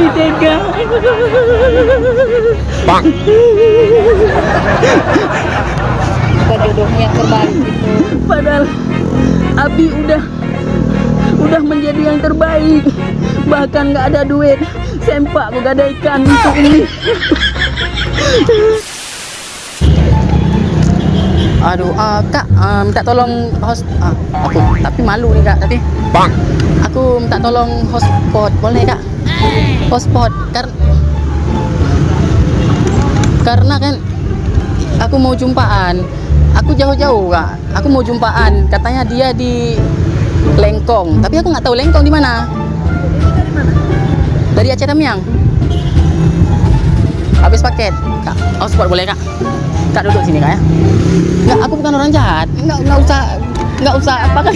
Abi tega. Bang. Bukan jodohmu yang terbalik itu. Padahal Abi udah menjadi yang terbaik. Bahkan nggak ada duit, sempak aku gadaikan untuk ini. Aduh, kak, minta tolong host. Aku tapi malu nih kak, tapi Bang. aku minta tolong hotspot, boleh kak? Hotspot, karena kan aku mau jumpaan. Aku jauh-jauh kak, aku mau jumpaan. Katanya dia di Lengkong, tapi aku nggak tahu Lengkong di mana. Dari Aceh Tamiang. Habis paket, kak. Hotspot boleh kak? Kak duduk sini kak ya. Nggak, aku bukan orang jahat. Nggak usah apa kan?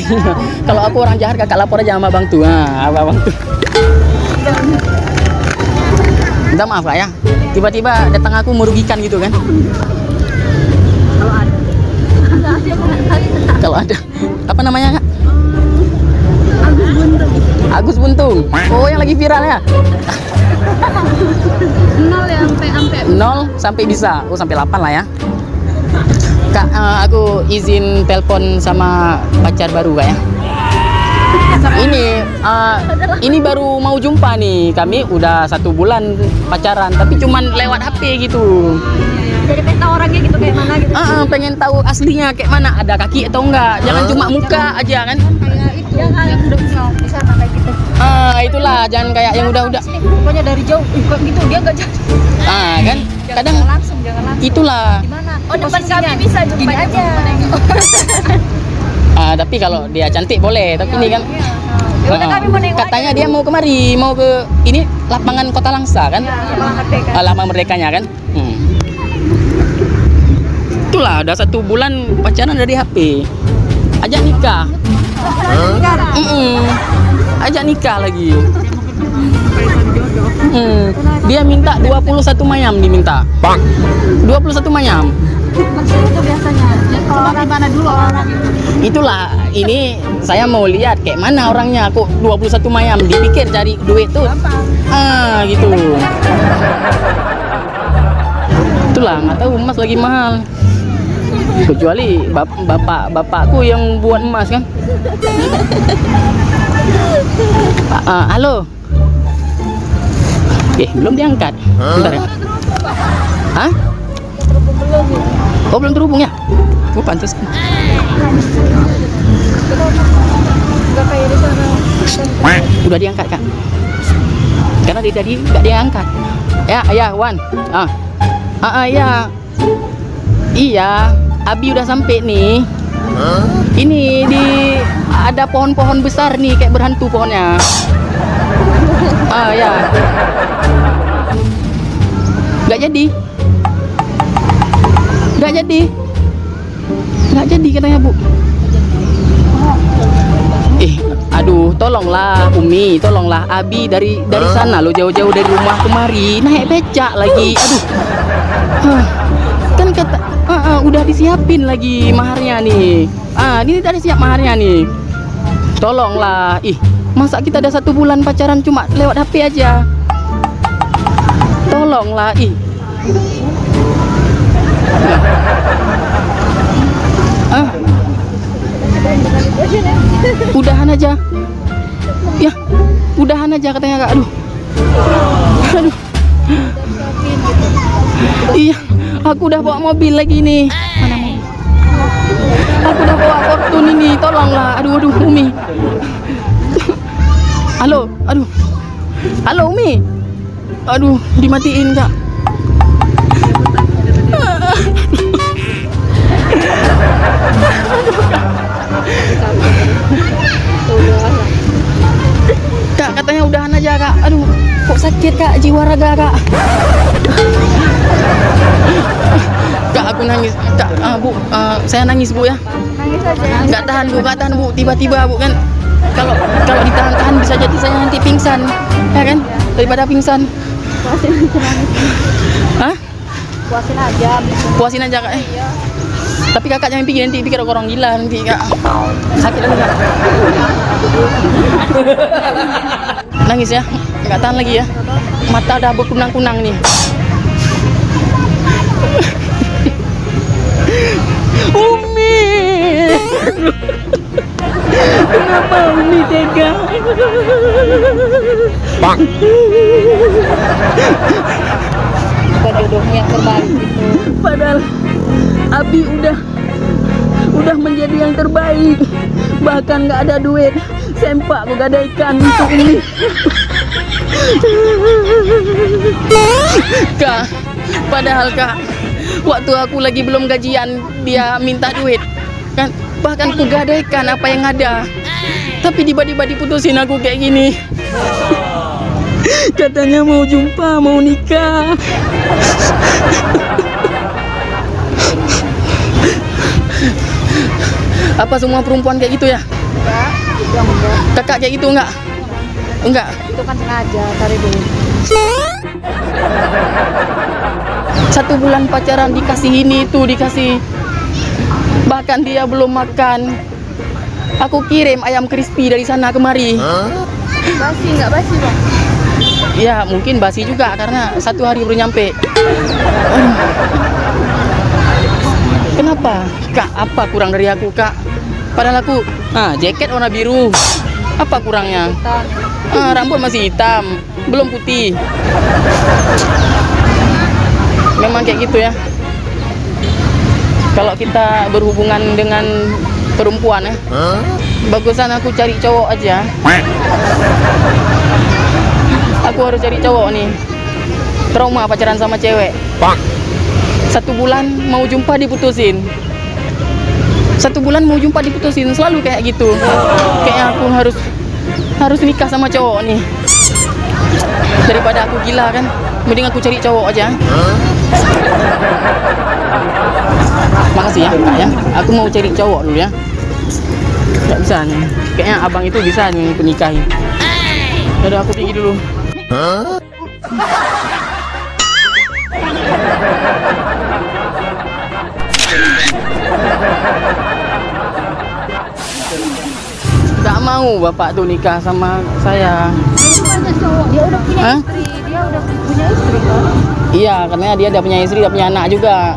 Kalau aku orang jahat kakak lapor aja sama abang tuh. Abang tuh. Minta maaf kak ya. Tiba-tiba datang aku merugikan gitu kan? Kalau ada. Apa namanya kak? Agus Buntung. Oh yang lagi viral ya? 0 sampai bisa. Oh sampai 8 lah ya. Kak, aku izin telepon sama pacar baru kak ya. Ini baru mau jumpa nih. Kami udah 1 bulan pacaran, tapi cuman lewat HP gitu. Jadi pengen tahu orangnya gitu kayak mana gitu. Pengen tahu aslinya kayak mana, ada kaki atau enggak. Jangan cuma muka aja kan. Kayak itu yang udah di sana kayak gitu. Itulah, jangan kayak yang udah. Pokoknya dari jauh, kok gitu dia nggak jadi. Kan kadang Jangan langsung. itulah. Di mana? Oh depan kami bisa jumpa aja. Tapi kalau dia cantik boleh, tapi ini kan Udah kami mau nengok. katanya dia mau kemari, mau ke ini lapangan Kota Langsa kan? Lapangan Merdeka. Lapangan Merdekanya kan? Itulah, udah 1 bulan pacaran dari HP. Ajak nikah. Ajak nikah lagi. Dia minta 21 mayam diminta. Bang. 21 mayam. Maksudnya itu biasanya. Kalau orang mana dulu orang Itulah, ini saya mau lihat kayak mana orangnya. Kok 21 mayam dipikir cari duit tuh. Gitu. Itulah, nggak tahu emas lagi mahal. Kecuali bapakku yang buat emas kan. Halo. Belum diangkat. Bentar ya. Hah? Oh belum terhubung ya? Oh pantas. Udah diangkat kak. Karena dia tadi nggak diangkat. Ya Wan. Ya. Iya. Abi udah sampai nih. Ini ada pohon-pohon besar nih kayak berhantu pohonnya. Ya. Nggak jadi. Nggak jadi katanya Bu. Aduh, tolonglah Umi, tolonglah Abi dari sana lo jauh-jauh dari rumah kemari naik becak lagi. Aduh. Kan kata udah disiapin lagi maharnya nih. Ini tadi siap maharnya nih. Tolonglah. Masa kita ada 1 bulan pacaran cuma lewat HP aja. Tolonglah. Udahan aja. Ya, udahan aja katanya kak. Aduh. Iya, aku udah bawa mobil lagi nih. Mana mobil? Aku udah bawa Fortune ini, tolonglah. Aduh, Umi. Halo, halo Umi. Aduh, dimatiin kak. Kak, katanya udahan aja kak. Aduh, kok sakit kak, jiwa raga kak. Kak, aku nangis. Kak, Bu, saya nangis Bu ya. nangis aja. Nggak tahan Bu. Tiba-tiba Bu kan. Kalau ditahan-tahan bisa jadi saya nanti pingsan, ya kan? Daripada pingsan. Puasin aja nangis. Hah? Puasin aja. Puasin aja kak. Iya. Tapi kakak jangan pikir orang gila nanti kak. Sakit lagi kak. Nangis ya, nggak tahan lagi ya. Mata udah berkunang-kunang nih. Umi, kenapa Umi tega? Bang. Bukan jodohmu yang terbaik gitu. Padahal Abi udah menjadi yang terbaik. Bahkan nggak ada duit, sempak aku gadaikan untuk ini. Kak, padahal Kak, waktu aku lagi belum gajian dia minta duit kan, bahkan ku gadaikan apa yang ada, tapi tiba-tiba diputusin aku kayak gini. Katanya mau jumpa, mau nikah. Apa semua perempuan kayak gitu ya? Enggak, itu enggak. Kakak kayak gitu enggak? Enggak. Itu kan sengaja cari duit. 1 bulan pacaran dikasih ini itu dikasih, bahkan dia belum makan. Aku kirim ayam crispy dari sana kemari. Basi enggak basi, Bang? Ya mungkin basi juga karena 1 hari baru nyampe. Aduh. Kenapa? Kak, apa kurang dari aku, Kak? Padahal aku jaket warna biru. Apa kurangnya? Rambut masih hitam, belum putih. Memang kayak gitu ya. Kalau kita berhubungan dengan perempuan ya, bagusan aku cari cowok aja. Aku harus cari cowok nih. Trauma pacaran sama cewek. Bang. 1 bulan mau jumpa diputusin. 1 bulan mau jumpa diputusin, selalu kayak gitu. Kayaknya aku harus nikah sama cowok nih. Daripada aku gila kan, mending aku cari cowok aja. Makasih ya Kak ya. Aku mau cari cowok dulu ya. Gak bisa nih. Kayaknya abang itu bisa nih aku nikahin. Udah aku pergi dulu. Gak mau bapak tuh nikah sama saya. Dia udah punya Hah? istri, dia udah punya istri kan? Iya, karena dia udah punya istri, udah punya anak juga.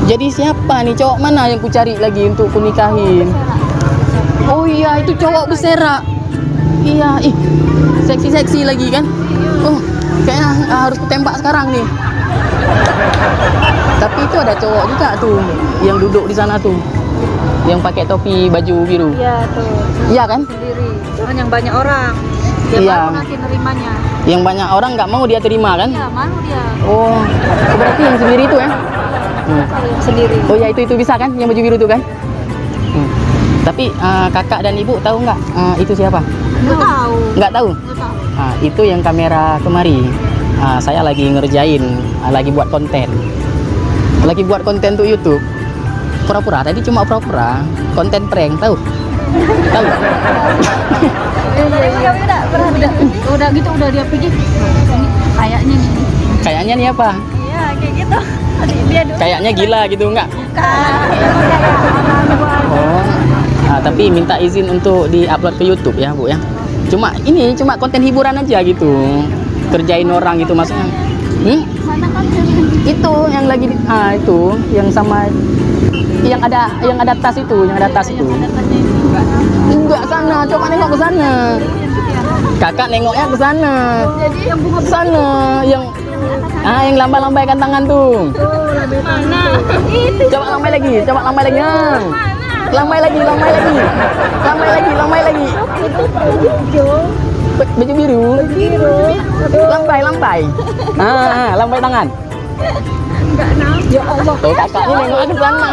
Jadi siapa nih cowok mana yang ku cari lagi untuk ku nikahin? Oh iya, itu cowok bersera. Iya, ih, seksi-seksi lagi kan? Oh, kayaknya harus ku tembak sekarang nih. Tapi itu ada cowok juga tuh yang duduk di sana tuh, yang pakai topi baju biru. Iya tuh. Iya kan? Sendiri. Jangan yang banyak orang. Dia Iya. malu nanti nerimanya. Yang banyak orang nggak mau dia terima kan? Iya, malu dia. Oh, berarti yang sendiri itu ya? Yang sendiri. Oh ya itu bisa kan yang baju biru itu kan? Tapi kakak dan ibu tahu nggak itu siapa? Enggak tahu. Nggak tahu. Enggak tahu. Itu yang kamera kemari. Saya lagi ngerjain, lagi buat konten. Lagi buat konten untuk YouTube. Pura-pura, tadi cuma pura-pura. Konten prank, tahu? Tahu? Udah gitu udah dia pergi. Ini kayaknya nih. Kayaknya nih apa? Iya, kayak gitu. Dia dulu Kayaknya gila gitu nggak? kan. Tapi minta izin untuk di-upload ke YouTube ya, Bu ya. Cuma konten hiburan aja gitu. Kerjain orang gitu maksudnya. Mana kan Itu yang lagi itu yang sama yang ada tas itu, Enggak sana, coba nengok ke sana. Kakak nengoknya ke sana. Jadi yang bunga Sana yang yang lambai-lambaikan tangan tuh. mana? Itu Coba lambai lagi. Yang. Lambai lagi. Baju biru. Lambai. Lambai tangan. enggak naik. Ya Allah. Tuh kakaknya nengok ke sana.